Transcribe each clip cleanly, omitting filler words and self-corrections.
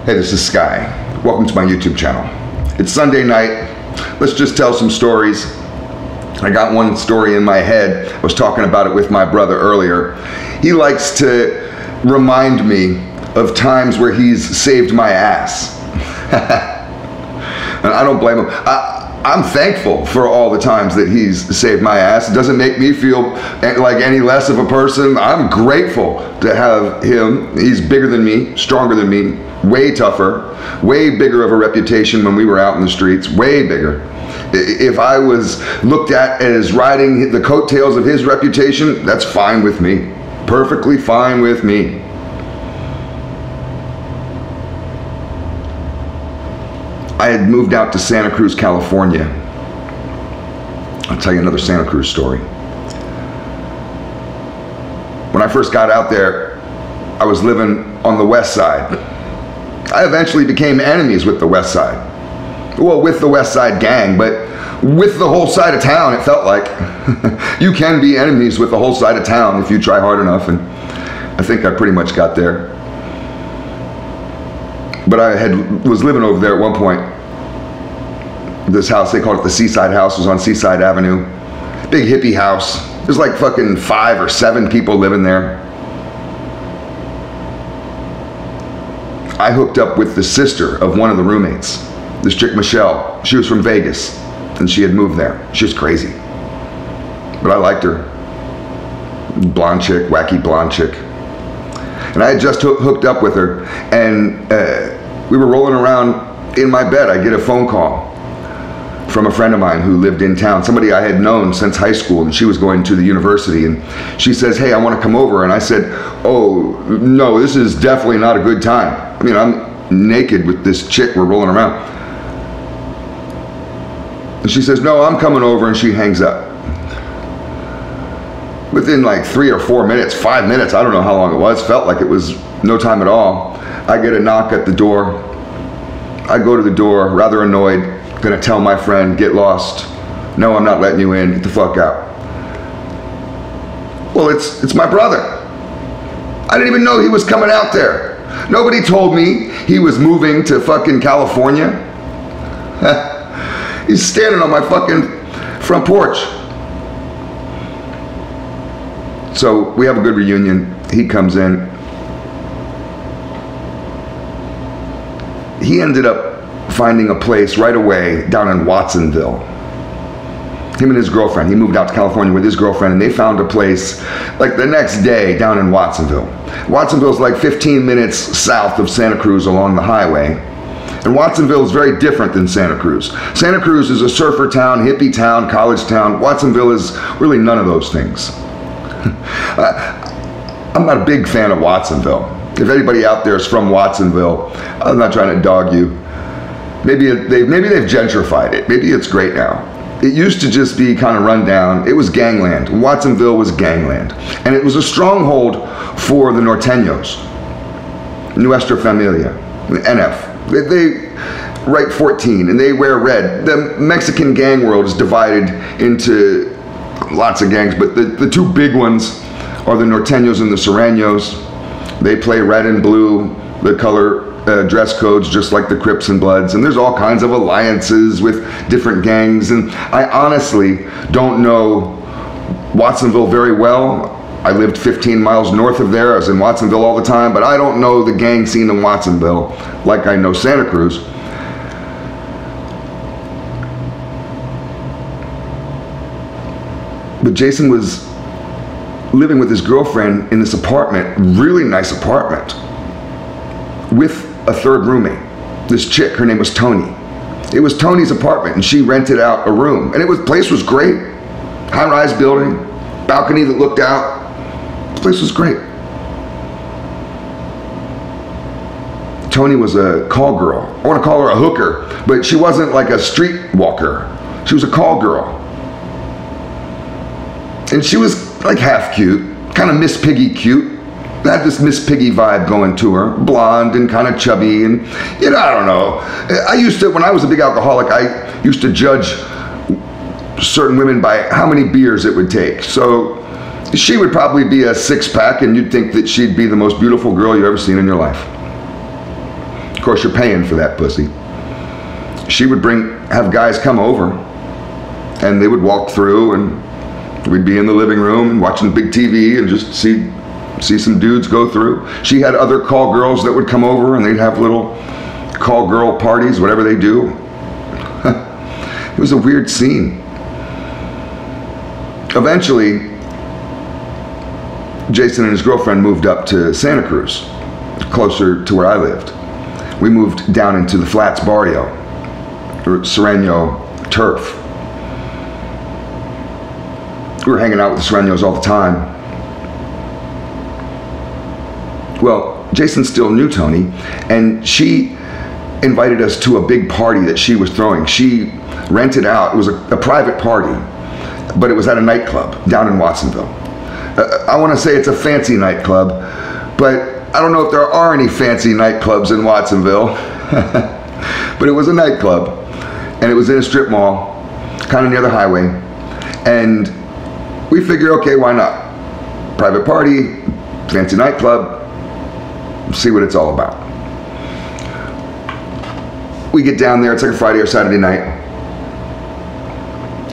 Hey, this is Sky. Welcome to my YouTube channel. It's Sunday night. Let's just tell some stories. I got one story in my head. I was talking about it with my brother earlier. He likes to remind me of times where he's saved my ass. And I don't blame him. I'm thankful for all the times that he's saved my ass. It doesn't make me feel like any less of a person. I'm grateful to have him. He's bigger than me, stronger than me, way tougher, way bigger of a reputation when we were out in the streets, way bigger. If I was looked at as riding the coattails of his reputation, that's fine with me. Perfectly fine with me. I had moved out to Santa Cruz, California. I'll tell you another Santa Cruz story. When I first got out there, I was living on the west side. I eventually became enemies with the west side. Well, with the west side gang, but with the whole side of town, it felt like. You can be enemies with the whole side of town if you try hard enough, and I think I pretty much got there. But I was living over there at one point. This house, they called it the Seaside House, was on Seaside Avenue. Big hippie house. There's like fucking 5 or 7 people living there. I hooked up with the sister of one of the roommates. This chick, Michelle. She was from Vegas, and she had moved there. She was crazy. But I liked her. Blonde chick, wacky blonde chick. And I had just hooked up with her, and we were rolling around in my bed. I get a phone call from a friend of mine who lived in town, somebody I had known since high school, and she was going to the university, and she says, hey, I want to come over. And I said, oh, no, this is definitely not a good time. I mean, I'm naked with this chick, we're rolling around. And she says, no, I'm coming over, and she hangs up. Within like 3 or 4 minutes, 5 minutes, I don't know how long it was, felt like it was no time at all. I get a knock at the door. I go to the door, rather annoyed, gonna tell my friend, get lost. No, I'm not letting you in, get the fuck out. Well, it's my brother. I didn't even know he was coming out there. Nobody told me he was moving to fucking California. He's standing on my fucking front porch. So we have a good reunion. He comes in. He ended up finding a place right away down in Watsonville. Him and his girlfriend. He moved out to California with his girlfriend, and they found a place like the next day down in Watsonville. Watsonville's like 15 minutes south of Santa Cruz along the highway. And Watsonville is very different than Santa Cruz. Santa Cruz is a surfer town, hippie town, college town. Watsonville is really none of those things. I'm not a big fan of Watsonville. If anybody out there is from Watsonville, I'm not trying to dog you. Maybe they've gentrified it. Maybe it's great now. It used to just be kind of run down. It was gangland. Watsonville was gangland. And it was a stronghold for the Norteños. Nuestra Familia, NF. They write 14 and they wear red. The Mexican gang world is divided into lots of gangs, but the 2 big ones are the Norteños and the Serranos. They play red and blue, the color dress codes, just like the Crips and Bloods, and there's all kinds of alliances with different gangs, and I honestly don't know Watsonville very well. I lived 15 miles north of there. I was in Watsonville all the time, but I don't know the gang scene in Watsonville like I know Santa Cruz. But Jason was living with his girlfriend in this apartment, really nice apartment, with a 3rd roommate. This chick, her name was Tony. It was Tony's apartment, and she rented out a room. And the place was great. High-rise building, balcony that looked out. The place was great. Tony was a call girl. I want to call her a hooker, but she wasn't like a street walker. She was a call girl. And she was like half cute, kind of Miss Piggy cute. Had this Miss Piggy vibe going to her, blonde and kind of chubby, and you know, I don't know. I used to, when I was a big alcoholic, I used to judge certain women by how many beers it would take. So she would probably be a 6-pack, and you'd think that she'd be the most beautiful girl you ever seen in your life. Of course, you're paying for that pussy. She would have guys come over, and they would walk through, and we'd be in the living room watching big TV and just see some dudes go through. She had other call girls that would come over, and they'd have little call girl parties, whatever they do. It was a weird scene. Eventually, Jason and his girlfriend moved up to Santa Cruz, closer to where I lived. We moved down into the Flats barrio, or Sereno turf. We were hanging out with the Serenos all the time. Well, Jason still knew Tony, and she invited us to a big party that she was throwing. She rented out, it was a private party, but it was at a nightclub down in Watsonville. I want to say it's a fancy nightclub, but I don't know if there are any fancy nightclubs in Watsonville. But it was a nightclub, and it was in a strip mall, kind of near the highway, and we figured, okay, why not? Private party, fancy nightclub, see what it's all about. We get down there, it's like a Friday or Saturday night.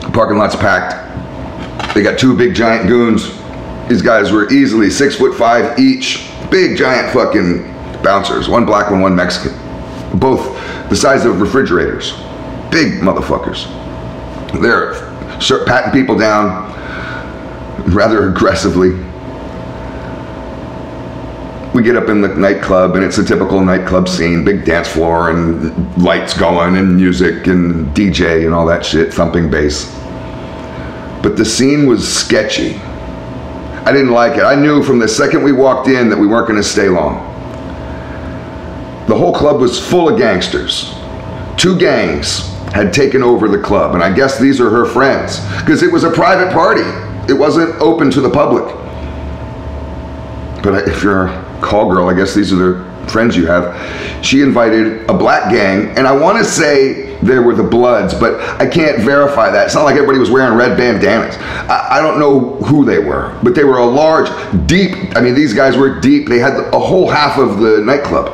The parking lot's packed. They got two big giant goons. These guys were easily 6'5" each. Big giant fucking bouncers. One black one, one Mexican. Both the size of refrigerators. Big motherfuckers. They're patting people down rather aggressively. We get up in the nightclub, and it's a typical nightclub scene. Big dance floor and lights going and music and DJ and all that shit, thumping bass. But the scene was sketchy. I didn't like it. I knew from the second we walked in that we weren't going to stay long. The whole club was full of gangsters. Two gangs had taken over the club, and I guess these are her friends, because it was a private party. It wasn't open to the public. But if you're a call girl, I guess these are the friends you have. She invited a black gang, and I want to say they were the Bloods, but I can't verify that. It's not like everybody was wearing red bandanas. I don't know who they were, but they were a large, deep, I mean, these guys were deep. They had a whole half of the nightclub.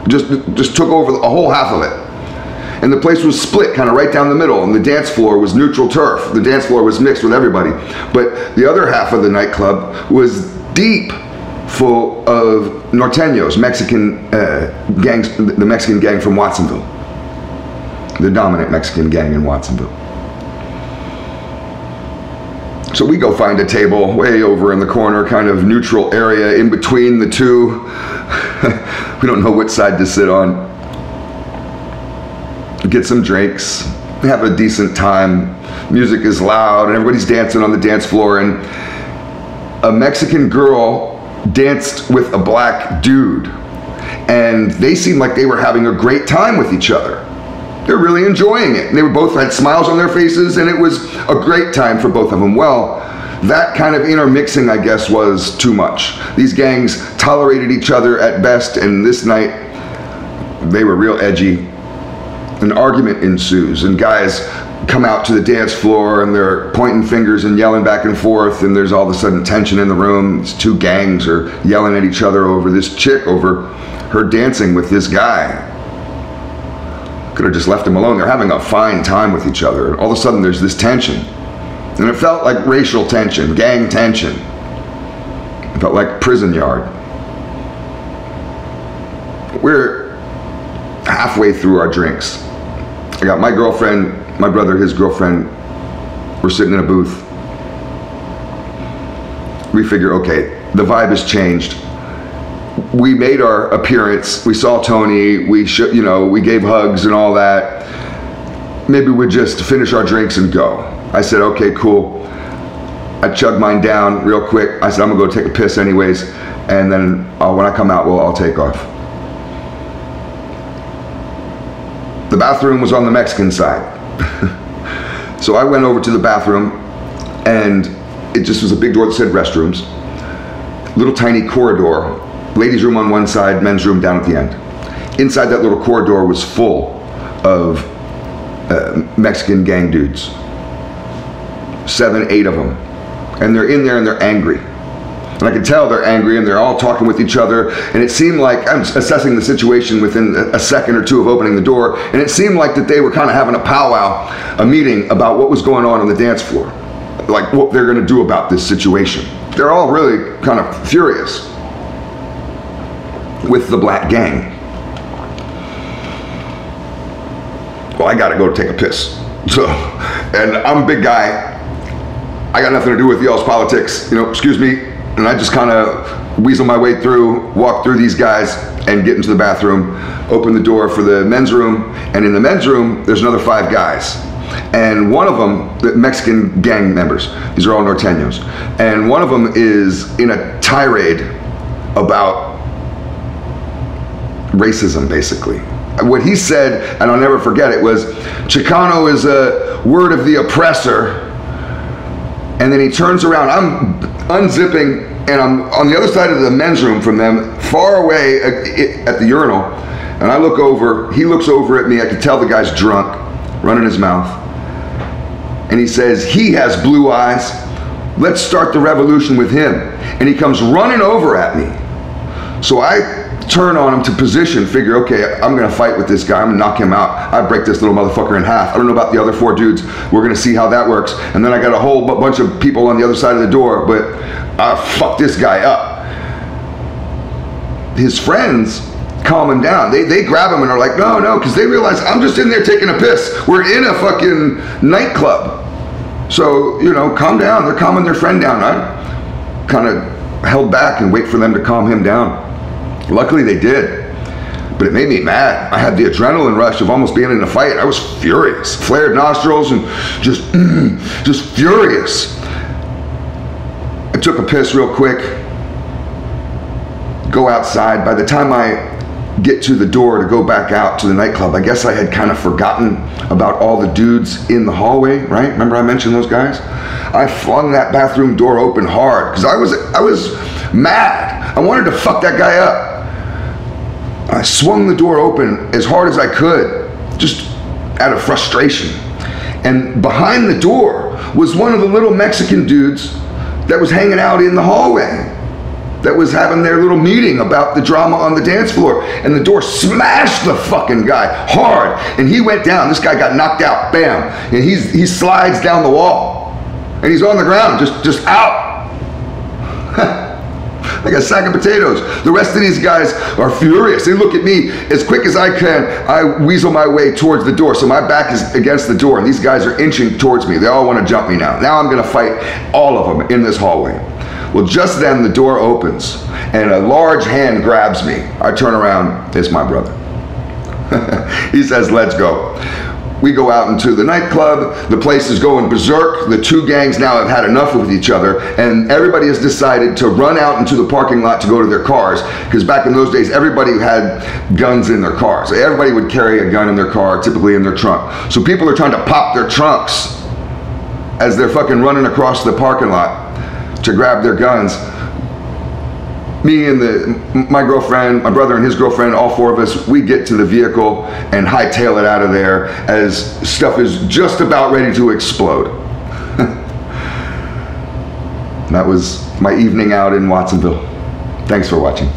Just took over a whole half of it. And the place was split kind of right down the middle, and the dance floor was neutral turf. The dance floor was mixed with everybody. But the other half of the nightclub was deep, full of norteños, Mexican gangs, the Mexican gang from Watsonville. The dominant Mexican gang in Watsonville. So we go find a table way over in the corner, kind of neutral area in between the two. We don't know which side to sit on. Get some drinks, have a decent time. Music is loud and everybody's dancing on the dance floor, and a Mexican girl danced with a black dude, and they seemed like they were having a great time with each other. They're really enjoying it. They both had smiles on their faces, and it was a great time for both of them. Well, that kind of intermixing, I guess, was too much. These gangs tolerated each other at best, and this night they were real edgy. An argument ensues, and guys come out to the dance floor, and they're pointing fingers and yelling back and forth, and there's all of a sudden tension in the room. These two gangs are yelling at each other over this chick, over her dancing with this guy. Could have just left them alone. They're having a fine time with each other. All of a sudden there's this tension. And it felt like racial tension, gang tension. It felt like prison yard. We're halfway through our drinks. I got my girlfriend, my brother, his girlfriend. We're sitting in a booth. We figure, okay, the vibe has changed. We made our appearance. We saw Tony. We gave hugs and all that. Maybe we'd just finish our drinks and go. I said, okay, cool. I chugged mine down real quick. I said, I'm gonna go take a piss anyways, and then when I come out, well, I'll take off. The bathroom was on the Mexican side. So I went over to the bathroom, and it just was a big door that said restrooms. Little tiny corridor. Ladies' room on one side, men's room down at the end. Inside that little corridor was full of Mexican gang dudes. 7, 8 of them. And they're in there and they're angry. And I could tell they're angry and they're all talking with each other. And it seemed like, I'm assessing the situation within a second or two of opening the door, and it seemed like that they were kind of having a powwow, a meeting about what was going on the dance floor. Like what they're gonna do about this situation. They're all really kind of furious with the black gang. Well, I gotta go take a piss. So, and I'm a big guy. I got nothing to do with y'all's politics, excuse me. And I just kind of weasel my way through, walk through these guys and get into the bathroom, open the door for the men's room. And in the men's room, there's another 5 guys. And one of them, the Mexican gang members, these are all Norteños. And one of them is in a tirade about racism, basically. What he said, and I'll never forget it, was Chicano is a word of the oppressor. And then he turns around, I'm unzipping, and I'm on the other side of the men's room from them, far away at the urinal. And I look over, he looks over at me, I could tell the guy's drunk, running his mouth. And he says, he has blue eyes, let's start the revolution with him. And he comes running over at me. So I turn on him to position, figure, okay, I'm gonna fight with this guy, I'm gonna knock him out. I break this little motherfucker in half. I don't know about the other 4 dudes, we're gonna see how that works. And then I got a whole bunch of people on the other side of the door, but I fuck this guy up. His friends calm him down. They grab him and are like, no, because they realize I'm just in there taking a piss. We're in a fucking nightclub. So, calm down. They're calming their friend down. I kind of held back and wait for them to calm him down. Luckily they did, but it made me mad. I had the adrenaline rush of almost being in a fight. I was furious, flared nostrils and just furious. I took a piss real quick, go outside. By the time I get to the door to go back out to the nightclub, I guess I had kind of forgotten about all the dudes in the hallway, right? Remember I mentioned those guys? I flung that bathroom door open hard because I was mad. I wanted to fuck that guy up. I swung the door open as hard as I could, just out of frustration. And behind the door was one of the little Mexican dudes that was hanging out in the hallway, that was having their little meeting about the drama on the dance floor. And the door smashed the fucking guy hard, and he went down. This guy got knocked out, bam. And he slides down the wall, and he's on the ground, just out. Like a sack of potatoes. The rest of these guys are furious. They look at me as quick as I can. I weasel my way towards the door. So my back is against the door and these guys are inching towards me. They all want to jump me now. Now I'm going to fight all of them in this hallway. Well, just then the door opens and a large hand grabs me. I turn around, it's my brother. He says, let's go. We go out into the nightclub, the place is going berserk, the 2 gangs now have had enough with each other, and everybody has decided to run out into the parking lot to go to their cars, because back in those days, everybody had guns in their cars. Everybody would carry a gun in their car, typically in their trunk. So people are trying to pop their trunks as they're fucking running across the parking lot to grab their guns. Me and my girlfriend, my brother and his girlfriend, all 4 of us, we get to the vehicle and hightail it out of there as stuff is just about ready to explode. That was my evening out in Watsonville. Thanks for watching.